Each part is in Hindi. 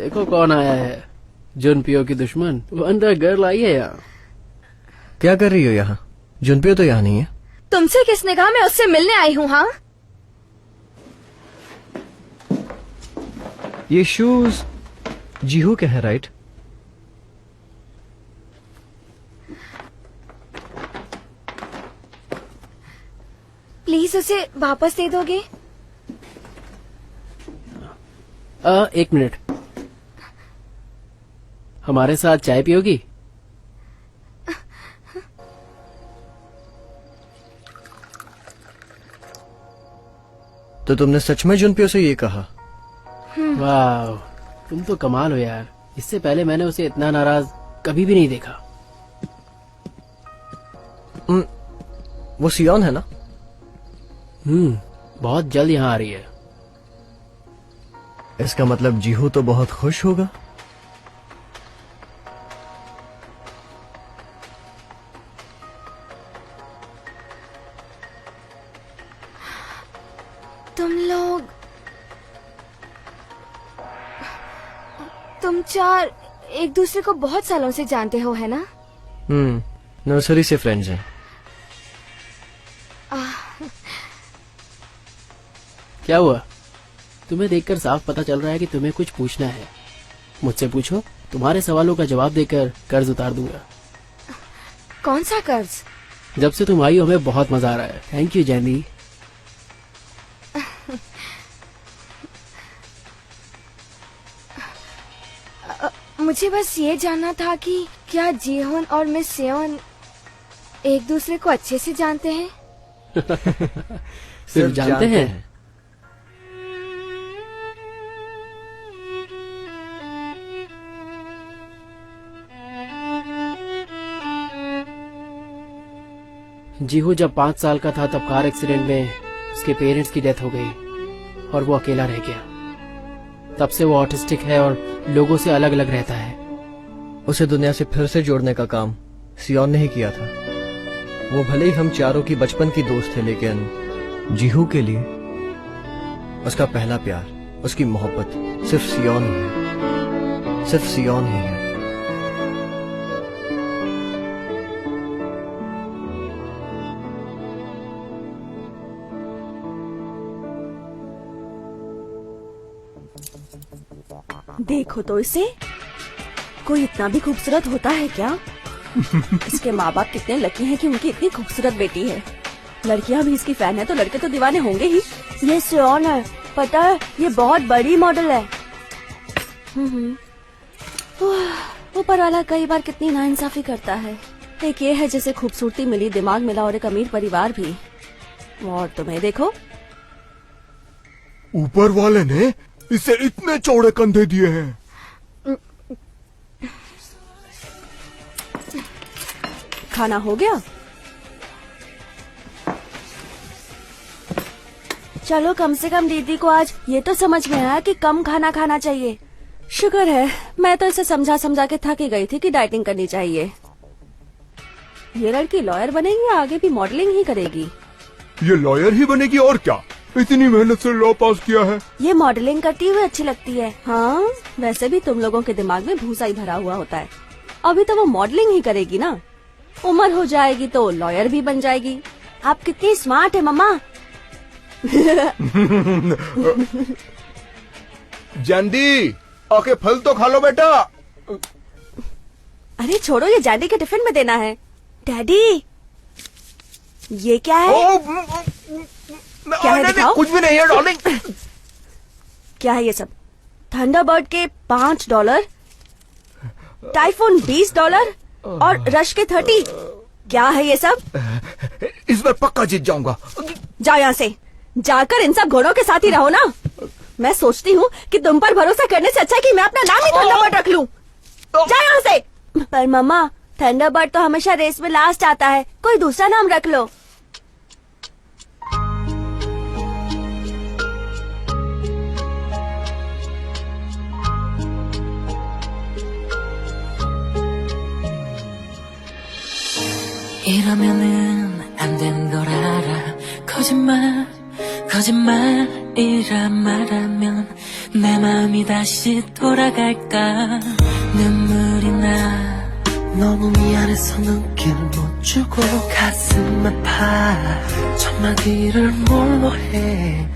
देखो कौन आया है, जुनपियो की दुश्मन वंडर गर्ल आई है यहाँ। क्या कर रही हो यहाँ? जुनपियो तो यहाँ नहीं है। तुमसे किसने कहा मैं उससे मिलने आई हूँ? हाँ, ये शूज जीहू के है, राइट? प्लीज उसे वापस दे दोगे? एक मिनट, हमारे साथ चाय पियोगी? तो तुमने सच में जुनपियो से ये कहा? वाह, तुम तो कमाल हो यार। इससे पहले मैंने उसे इतना नाराज कभी भी नहीं देखा। वो सियोन है ना? बहुत जल्द यहाँ आ रही है। इसका मतलब जीहू तो बहुत खुश होगा। तुम चार एक दूसरे को बहुत सालों से जानते हो, है ना? नर्सरी से फ्रेंड्स हैं। क्या हुआ? तुम्हें देखकर साफ पता चल रहा है कि तुम्हें कुछ पूछना है। मुझसे पूछो, तुम्हारे सवालों का जवाब देकर कर्ज उतार दूंगा। कौन सा कर्ज? जब से तुम आई हो हमें बहुत मजा आ रहा है। Thank you Jenny. मुझे बस ये जानना था कि क्या जीहोन और मिस सेयोन एक दूसरे को अच्छे से जानते हैं? सिर्फ जानते हैं? जीहू जब 5 साल का था तब कार एक्सीडेंट में उसके पेरेंट्स की डेथ हो गई और वो अकेला रह गया। तब से वो ऑटिस्टिक है और लोगों से अलग अलग रहता है। उसे दुनिया से फिर से जोड़ने का काम सियोन ने ही किया था। वो भले ही हम चारों की बचपन की दोस्त थे, लेकिन जीहू के लिए उसका पहला प्यार, उसकी मोहब्बत सिर्फ सियोन ही है, सिर्फ सियोन ही है। देखो तो इसे, कोई इतना भी खूबसूरत होता है क्या? इसके माँ बाप कितने लकी हैं कि उनकी इतनी खूबसूरत बेटी है। लड़कियां भी इसकी फैन है तो लड़के तो दीवाने होंगे ही। ये सियोन है, पता है ये बहुत बड़ी मॉडल है। ऊपर वाला कई बार कितनी नाइंसाफी करता है। एक ये है जिसे खूबसूरती मिली, दिमाग मिला और एक अमीर परिवार भी। और तुम्हें देखो, ऊपर वाले ने इसे इतने चौड़े कंधे दिए हैं। खाना हो गया? चलो कम से कम दीदी को आज ये तो समझ में आया कि कम खाना खाना चाहिए। शुक्र है, मैं तो इसे समझा समझा के थक ही गई थी कि डाइटिंग करनी चाहिए। ये लड़की लॉयर बनेगी या आगे भी मॉडलिंग ही करेगी? ये लॉयर ही बनेगी और क्या, इतनी मेहनत से लॉ पास किया है। ये मॉडलिंग करती हुई अच्छी लगती है। हाँ, वैसे भी तुम लोगों के दिमाग में भूसा ही भरा हुआ होता है। अभी तो वो मॉडलिंग ही करेगी ना, उम्र हो जाएगी तो लॉयर भी बन जाएगी। आप कितनी स्मार्ट है मम्मा। जैंडी, आके फल तो खा लो बेटा। अरे छोड़ो, ये जैंडी के टिफिन में देना है। डैडी, ये क्या है? क्या है दिखाओ? कुछ भी नहीं है डार्लिंग। क्या है ये सब? थंडरबर्ड के $5, टाइफून $20 और रश के 30। क्या है ये सब? इस बार पक्का जीत जाऊंगा। जाओ यहाँ से, जाकर इन सब घोड़ों के साथ ही रहो ना। मैं सोचती हूँ कि तुम पर भरोसा करने से अच्छा है कि मैं अपना नाम ही थंडरबर्ड रख लूं। जाओ यहाँ से। पर मम्मा, थंडरबर्ड तो हमेशा रेस में लास्ट आता है, कोई दूसरा नाम रख लो। 이러면은 안 된 걸 알아. 거짓말이란 말하면 내 마음이 다시 돌아갈까 눈물이 나 너무 미안해서 눈길 못 주고 가슴 아파 첫마디를 뭘로 해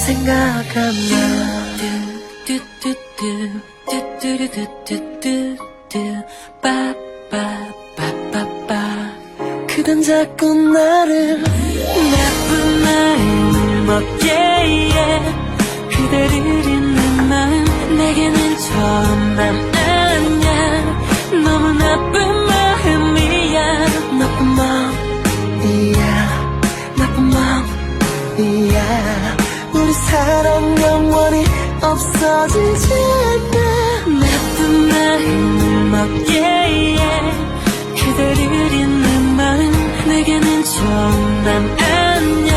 생각하면 빠빠빠빠빠 그댄 자꾸 나를 나쁜 마음을 먹게 해 그대를 잊는 마음 내게는 처음 난 아냐 너무 나쁜 마음이야 나쁜 마음이야 나쁜 마음이야 우리 사랑 영원히 없어지지 않아 나쁜 마음을 먹게 해 그대를 잊는 마음 내게는 처음 난 아냐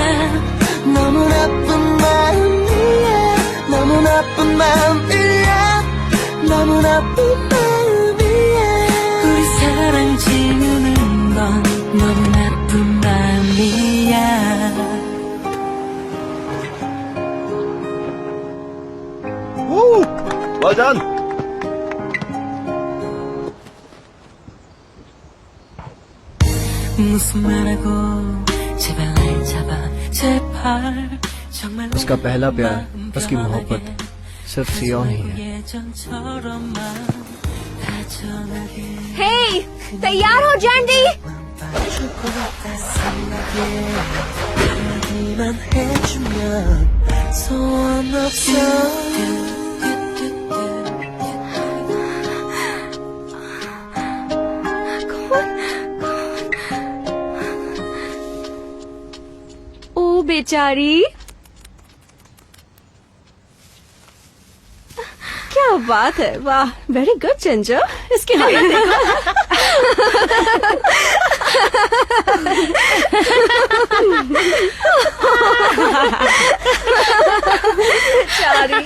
너무 나쁜 마음이야 너무 나쁜 마음이야 너무 나쁜 마음이야 우리 사랑 지우는 건 너무 나쁜 마음이야 Woo! Well done. 무슨 말하고 제발 날 잡아 제발 정말 उसका पहला प्यार उसकी मोहब्बत सिर्फ सियोन ही है 예전처럼만 다정하게 हे तैयार हो जल्दी 하기만 해주면 소원 없어 ओ बेचारी क्या बात है वाह वेरी गुड चंजो इसकी हालत देखो बेचारी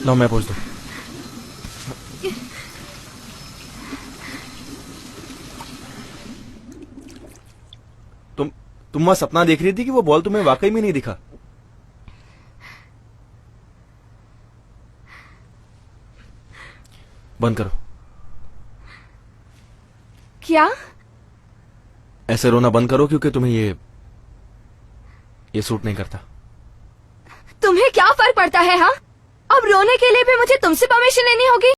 लो मैं पूछ दूं तुम वहां सपना देख रही थी कि वो बॉल तुम्हें वाकई में नहीं दिखा बंद करो क्या ऐसे रोना बंद करो क्योंकि तुम्हें ये सूट नहीं करता तुम्हें क्या फर्क पड़ता है हाँ अब रोने के लिए भी मुझे तुमसे परमिशन लेनी होगी